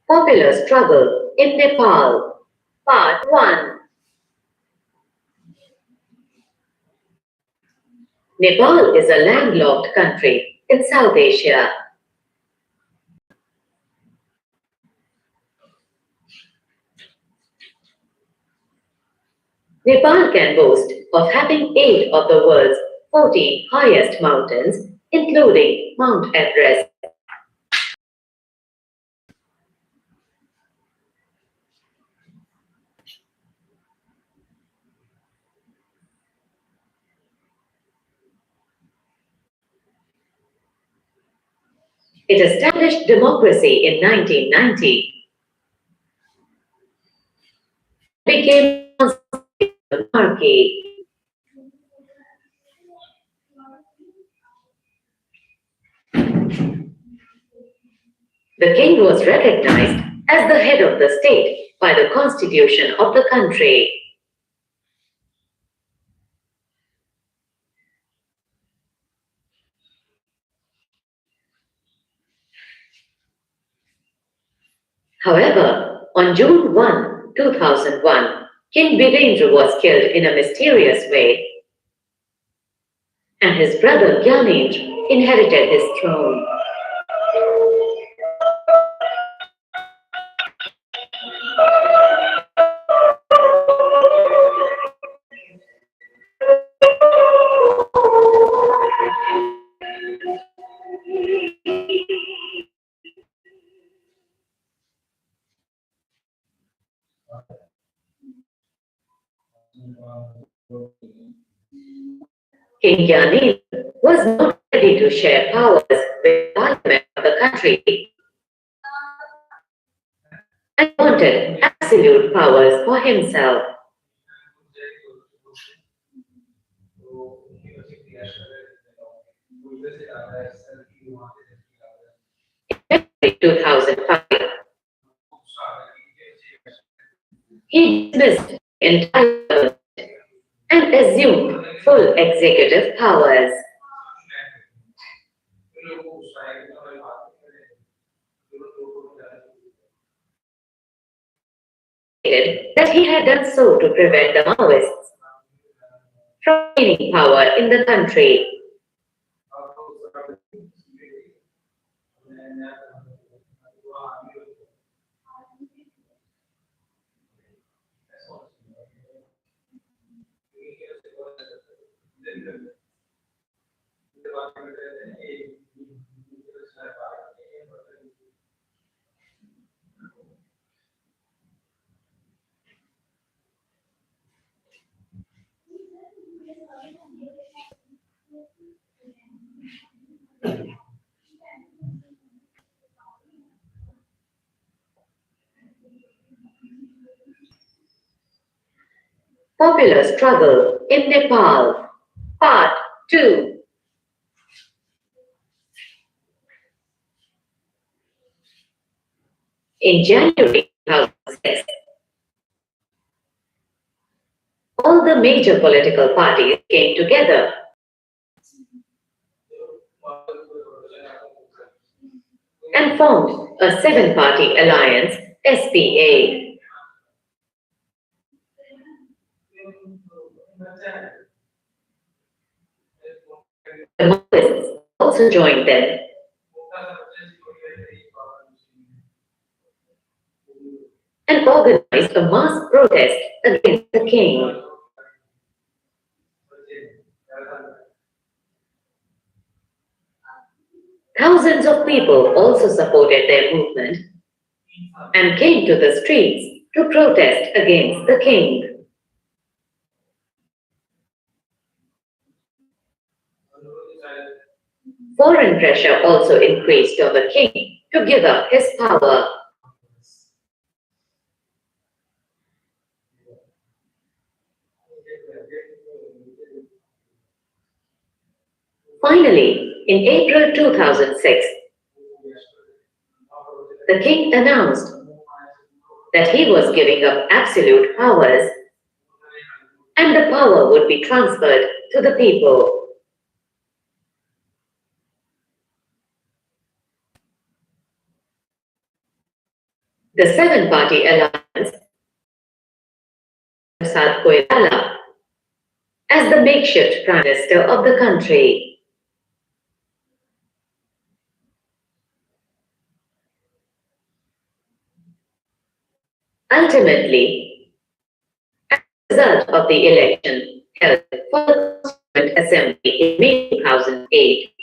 Popular struggle in Nepal. Part 1. Nepal is a landlocked country in South Asia. Nepal can boast of having 8 of the world's 14 highest mountains, including Mount Everest. It established democracy in 1990. Became a monarchy. The king was recognized as the head of the state by the constitution of the country. However, on June 1, 2001, King Birendra was killed in a mysterious way, and his brother Gyanendra inherited his throne. King Gyanendra was not ready to share powers with the parliament of the country and wanted absolute powers for himself. In February 2005, he dismissed the entire government and assumed full executive powers. That he had done so to prevent the Maoists from gaining power in the country. Popular struggle in Nepal. Part 2. In January 2006, all the major political parties came together and formed a 7-party alliance, SPA. The Maoists also joined them. And organized a mass protest against the king. Thousands of people also supported their movement and came to the streets to protest against the king. Foreign pressure also increased on the king to give up his power. Finally, in April 2006, the king announced that he was giving up absolute powers and the power would be transferred to the people. The seven-party alliance Prasad Koirala as the makeshift Prime Minister of the country. Ultimately, as a result of the election held for the Constituent Assembly in May 2008,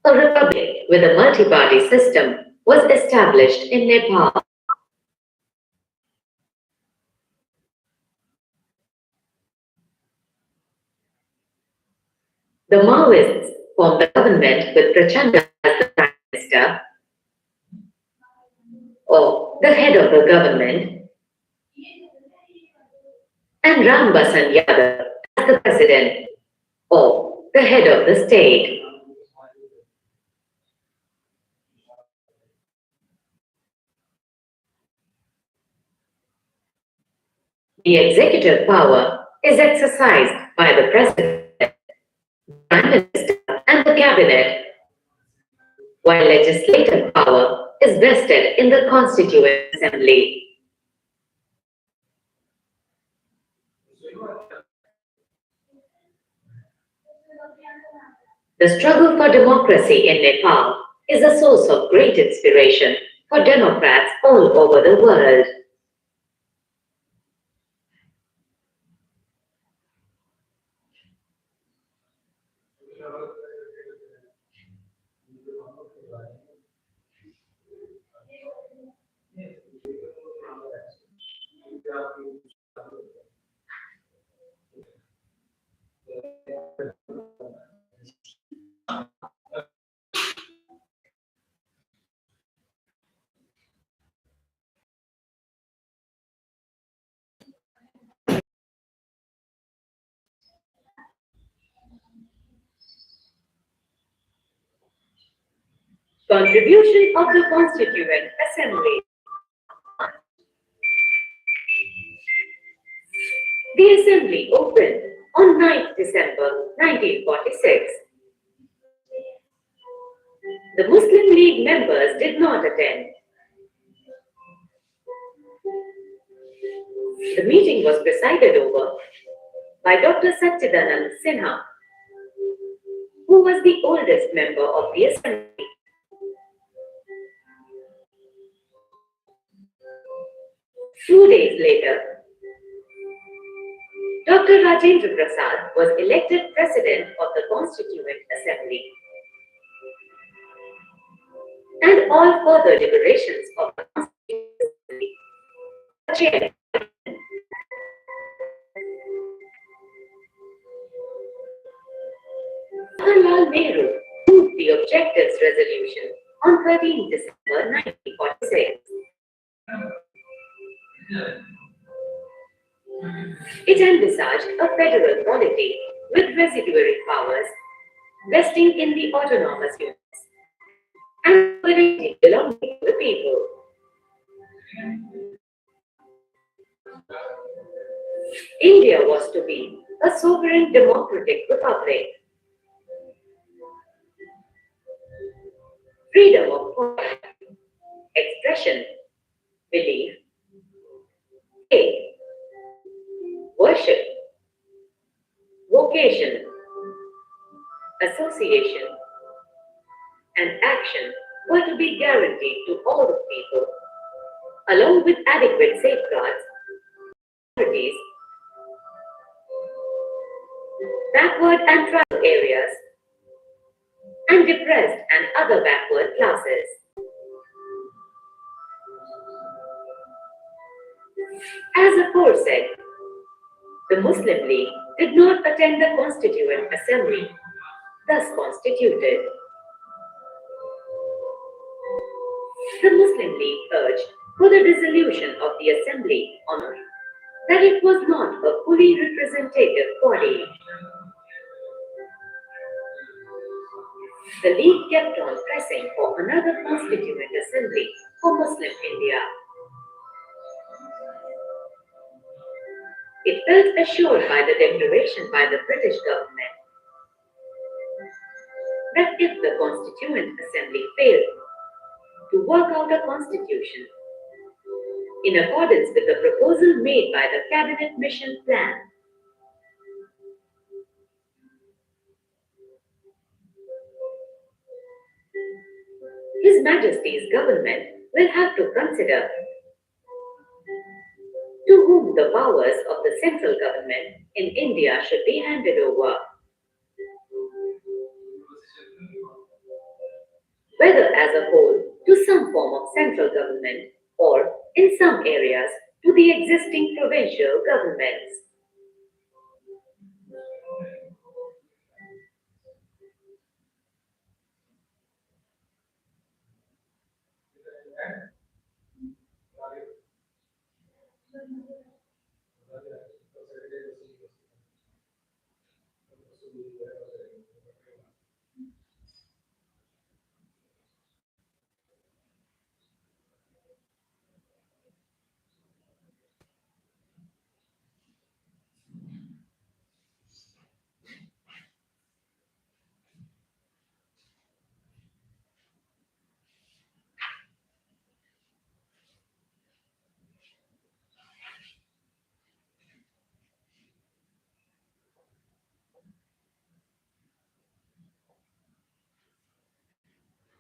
a republic with a multi-party system was established in Nepal. The Maoists formed the government with Prachanda as the Prime Minister, or the head of the government, and Ram Basan Yadav as the President, or the head of the state. The executive power is exercised by the President, Prime Minister, and the Cabinet, while legislative power is vested in the Constituent Assembly. The struggle for democracy in Nepal is a source of great inspiration for Democrats all over the world. Contribution of the Constituent Assembly. The Assembly opened on 9th December 1946. The Muslim League members did not attend. The meeting was presided over by Dr. Satchidanand Sinha, who was the oldest member of the Assembly. Few days later, Dr. Rajendra Prasad was elected President of the Constituent Assembly, and all further deliberations of the Constituent Assembly were chaired. Jawaharlal Nehru moved the Objectives Resolution on 13 December 1946. It envisaged a federal polity with residuary powers vesting in the autonomous units and sovereignty belonging to the people. India was to be a sovereign democratic republic. Freedom of thought, expression, belief, faith, worship, vocation, association, and action were to be guaranteed to all the people, along with adequate safeguards, minorities, backward and tribal areas, and depressed and other backward classes. As aforesaid, the Muslim League did not attend the Constituent Assembly, thus constituted. The Muslim League urged for the dissolution of the Assembly on that it was not a fully representative body. The League kept on pressing for another Constituent Assembly for Muslim India. It felt assured by the declaration by the British government that if the Constituent Assembly failed to work out a constitution in accordance with the proposal made by the Cabinet Mission Plan, His Majesty's government will have to consider to whom the powers of the central government in India should be handed over, whether as a whole to some form of central government or in some areas to the existing provincial governments.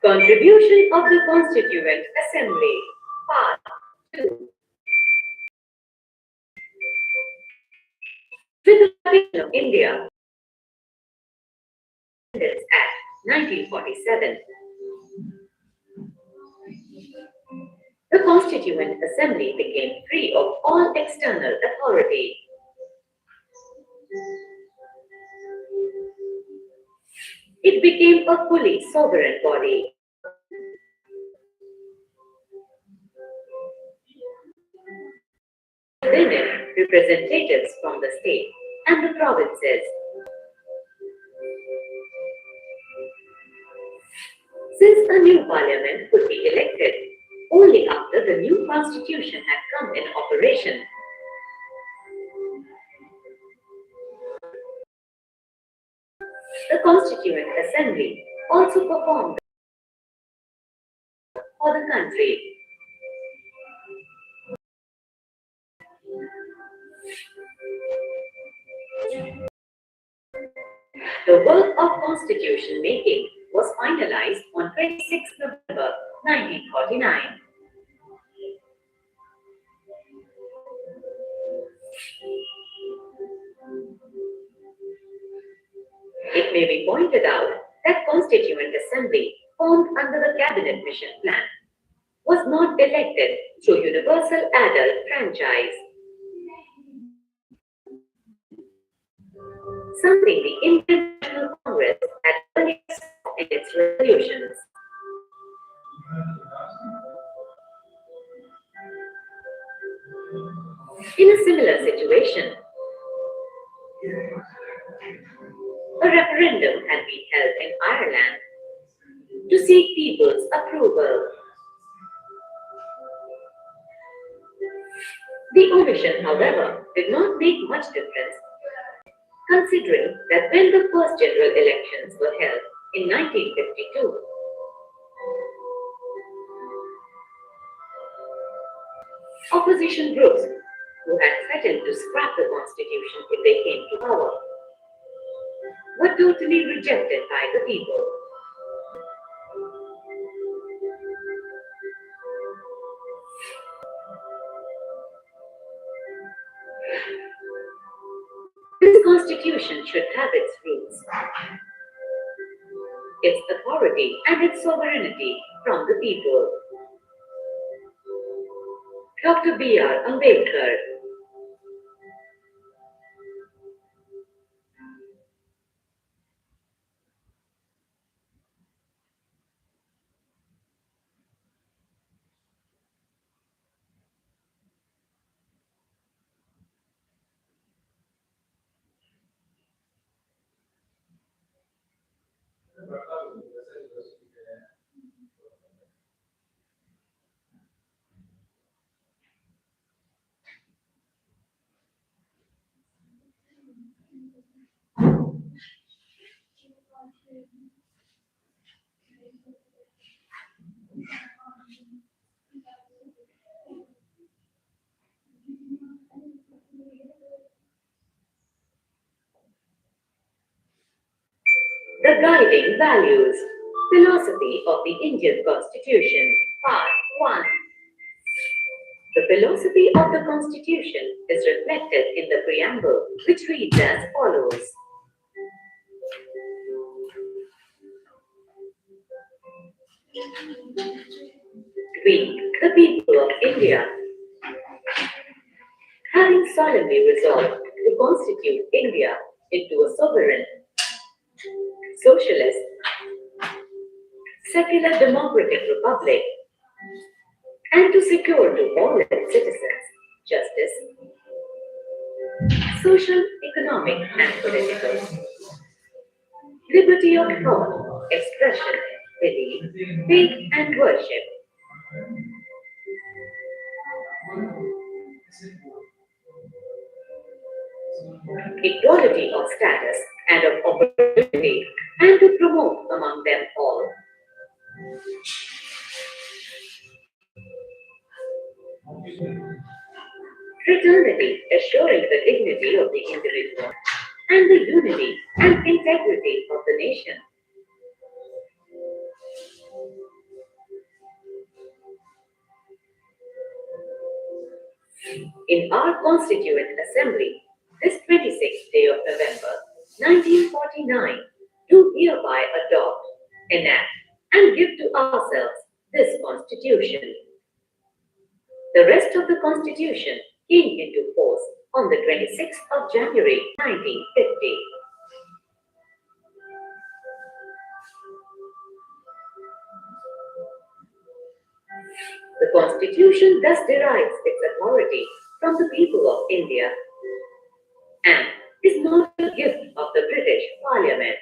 Contribution of the Constituent Assembly, Part 2. With the partition of India, Independence Act 1947, the Constituent Assembly became free of all external authority. It became a fully sovereign body. Within it, representatives from the state and the provinces. Since a new parliament could be elected only after the new constitution had come in operation, the Constituent Assembly also performed for the country. The work of constitution making was finalized on 26 November 1949. It may be pointed out that Constituent Assembly formed under the Cabinet Mission Plan was not elected through universal adult franchise, something the Indian National Congress had earlier sought in its resolutions. In a similar situation, a referendum had been held in Ireland to seek people's approval. The omission, however, did not make much difference, considering that when the first general elections were held in 1952, opposition groups who had threatened to scrap the constitution if they came to power were totally rejected by the people. This constitution should have its roots, its authority and its sovereignty from the people. Dr. B.R. Ambedkar. Building Values. Philosophy of the Indian Constitution. Part 1. The philosophy of the Constitution is reflected in the preamble, which reads as follows. We, the people of India, having solemnly resolved to constitute India into a sovereign, socialist, secular democratic republic, and to secure to all its citizens justice, social, economic, and political, liberty of thought, expression, belief, faith, and worship, equality of status and of opportunity, and to promote among them all fraternity, assuring the dignity of the individual and the unity and integrity of the nation. In our Constituent Assembly, this 26th day of November, 1949, do hereby adopt, enact, and give to ourselves this Constitution. The rest of the Constitution came into force on the 26th of January, 1950. The Constitution thus derives its authority from the people of India and is not a gift of the British Parliament.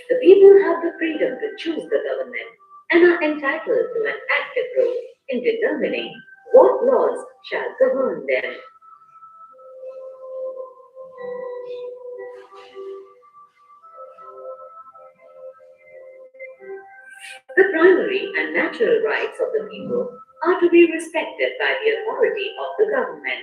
The people have the freedom to choose the government and are entitled to an active role in determining what laws shall govern them. The primary and natural rights of the people are to be respected by the authority of the government.